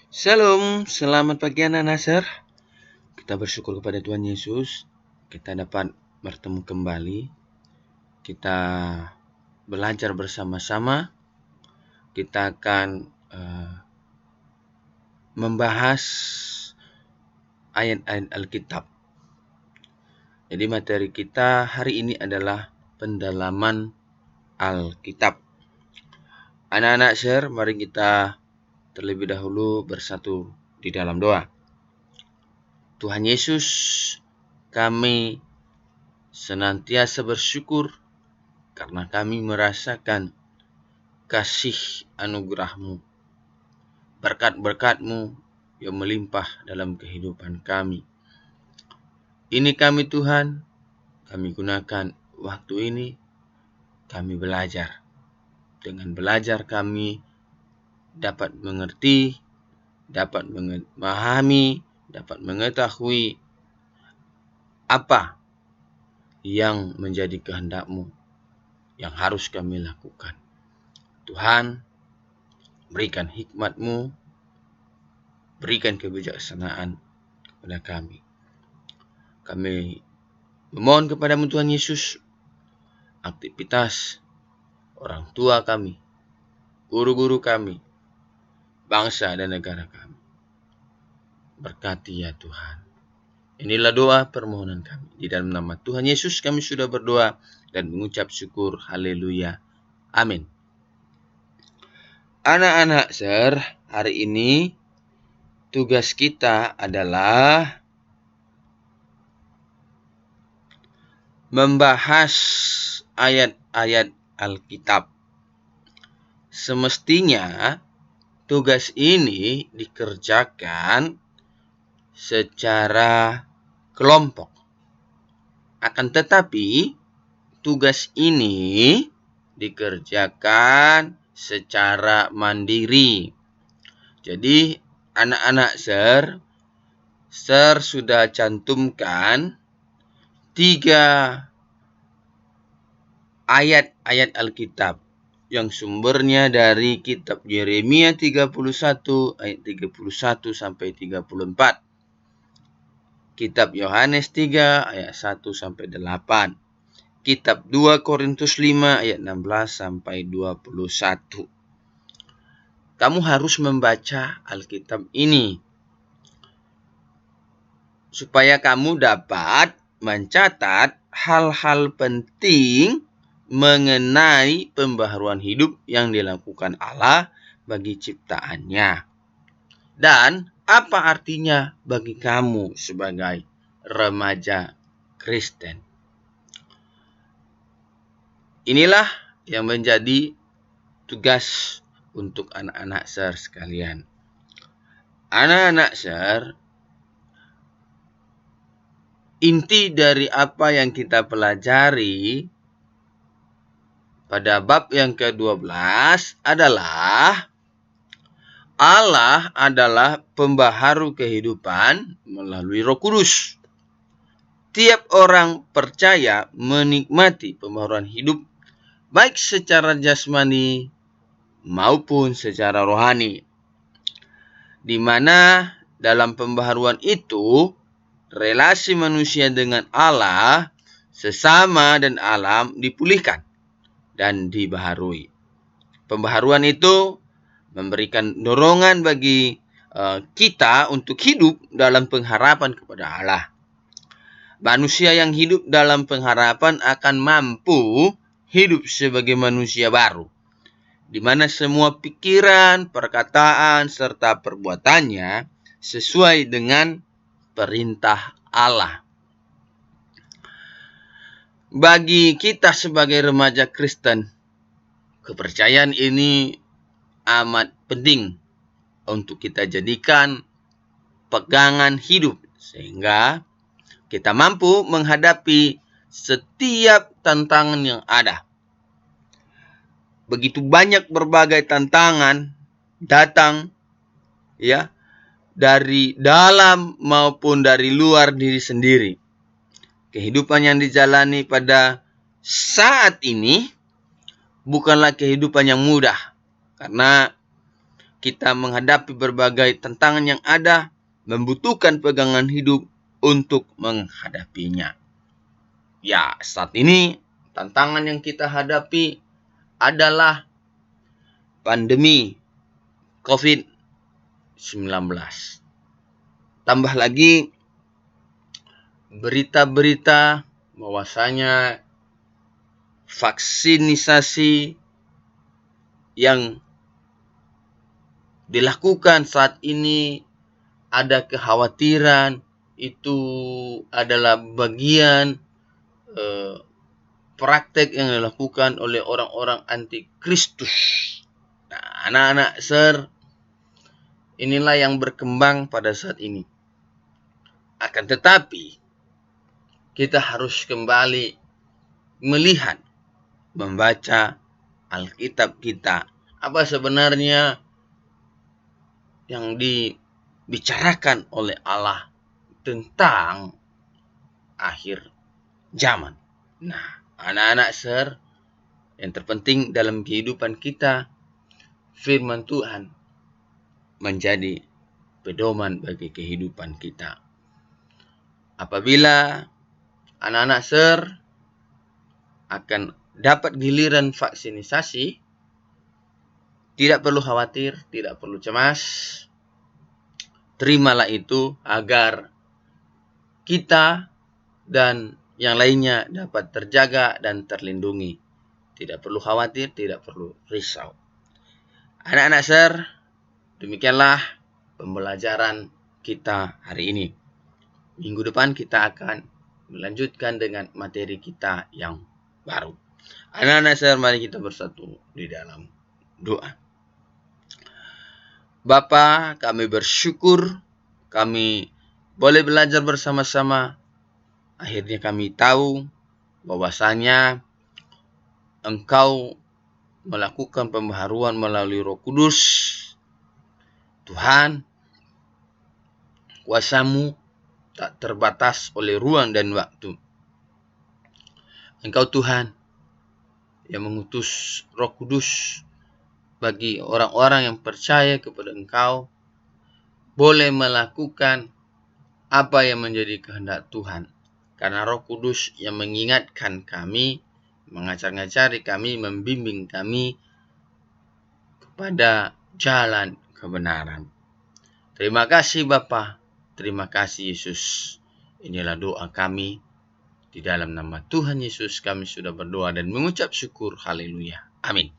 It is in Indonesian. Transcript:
Shalom, selamat pagi anak Nasr. Kita bersyukur kepada Tuhan Yesus. Kita dapat bertemu kembali. Kita belajar bersama-sama. Kita akan membahas ayat-ayat Alkitab. Jadi materi kita hari ini adalah pendalaman Alkitab. Anak-anak Nasr, mari kita terlebih dahulu bersatu di dalam doa. Tuhan Yesus, kami senantiasa bersyukur karena kami merasakan kasih anugerah-Mu, berkat-berkat-Mu yang melimpah dalam kehidupan kami. Ini kami Tuhan, kami gunakan waktu ini, kami belajar. Dengan belajar kami dapat mengerti, dapat memahami, dapat mengetahui apa yang menjadi kehendak-Mu yang harus kami lakukan. Tuhan, berikan hikmat-Mu, berikan kebijaksanaan kepada kami. Kami memohon kepada-Mu Tuhan Yesus, aktivitas orang tua kami, guru-guru kami, bangsa dan negara kami. Berkati ya Tuhan. Inilah doa permohonan kami. Di dalam nama Tuhan Yesus kami sudah berdoa dan mengucap syukur. Haleluya. Amin. Anak-anak hari ini tugas kita adalah membahas ayat-ayat Alkitab. Semestinya tugas ini dikerjakan secara kelompok. Akan tetapi tugas ini dikerjakan secara mandiri. Jadi anak-anak Sir sudah cantumkan 3 ayat-ayat Alkitab yang sumbernya dari kitab Yeremia 31 ayat 31 sampai 34. Kitab Yohanes 3 ayat 1 sampai 8. Kitab 2 Korintus 5 ayat 16 sampai 21. Kamu harus membaca Alkitab ini supaya kamu dapat mencatat hal-hal penting mengenai pembaharuan hidup yang dilakukan Allah bagi ciptaannya. Dan apa artinya bagi kamu sebagai remaja Kristen? Inilah yang menjadi tugas untuk anak-anak sekalian. Anak-anak inti dari apa yang kita pelajari pada bab yang ke-12 adalah Allah adalah pembaharu kehidupan melalui Roh Kudus. Tiap orang percaya menikmati pembaharuan hidup baik secara jasmani maupun secara rohani. Di mana dalam pembaharuan itu relasi manusia dengan Allah, sesama dan alam dipulihkan dan dibaharui. Pembaharuan itu memberikan dorongan bagi kita untuk hidup dalam pengharapan kepada Allah. Manusia yang hidup dalam pengharapan akan mampu hidup sebagai manusia baru, di mana semua pikiran, perkataan, serta perbuatannya sesuai dengan perintah Allah. Bagi kita sebagai remaja Kristen, kepercayaan ini amat penting untuk kita jadikan pegangan hidup sehingga kita mampu menghadapi setiap tantangan yang ada. Begitu banyak berbagai tantangan datang dari dalam maupun dari luar diri sendiri. Kehidupan yang dijalani pada saat ini bukanlah kehidupan yang mudah, karena kita menghadapi berbagai tantangan yang ada, membutuhkan pegangan hidup untuk menghadapinya. Ya, saat ini tantangan yang kita hadapi adalah pandemi COVID-19. Tambah lagi berita-berita bahwasanya vaksinisasi yang dilakukan saat ini, ada kekhawatiran itu adalah bagian praktek yang dilakukan oleh orang-orang anti-Kristus. Nah, anak-anak inilah yang berkembang pada saat ini. Akan tetapi, kita harus kembali melihat, membaca Alkitab kita. Apa sebenarnya yang dibicarakan oleh Allah tentang akhir zaman. Nah, anak-anak yang terpenting dalam kehidupan kita, firman Tuhan menjadi pedoman bagi kehidupan kita. Apabila anak-anak akan dapat giliran vaksinisasi, tidak perlu khawatir, tidak perlu cemas. Terimalah itu agar kita dan yang lainnya dapat terjaga dan terlindungi. Tidak perlu khawatir, tidak perlu risau. Anak-anak demikianlah pembelajaran kita hari ini. Minggu depan kita akan melanjutkan dengan materi kita yang baru. Anak-anak mari kita bersatu di dalam doa. Bapa, kami bersyukur kami boleh belajar bersama-sama. Akhirnya kami tahu bahwasanya Engkau melakukan pembaharuan melalui Roh Kudus. Tuhan, kuasa-Mu tak terbatas oleh ruang dan waktu. Engkau Tuhan yang mengutus Roh Kudus bagi orang-orang yang percaya kepada Engkau, boleh melakukan apa yang menjadi kehendak Tuhan. Karena Roh Kudus yang mengingatkan kami, mengajar-ngajari kami, membimbing kami kepada jalan kebenaran. Terima kasih Bapa, terima kasih Yesus. Inilah doa kami. Di dalam nama Tuhan Yesus kami sudah berdoa dan mengucap syukur. Haleluya. Amin.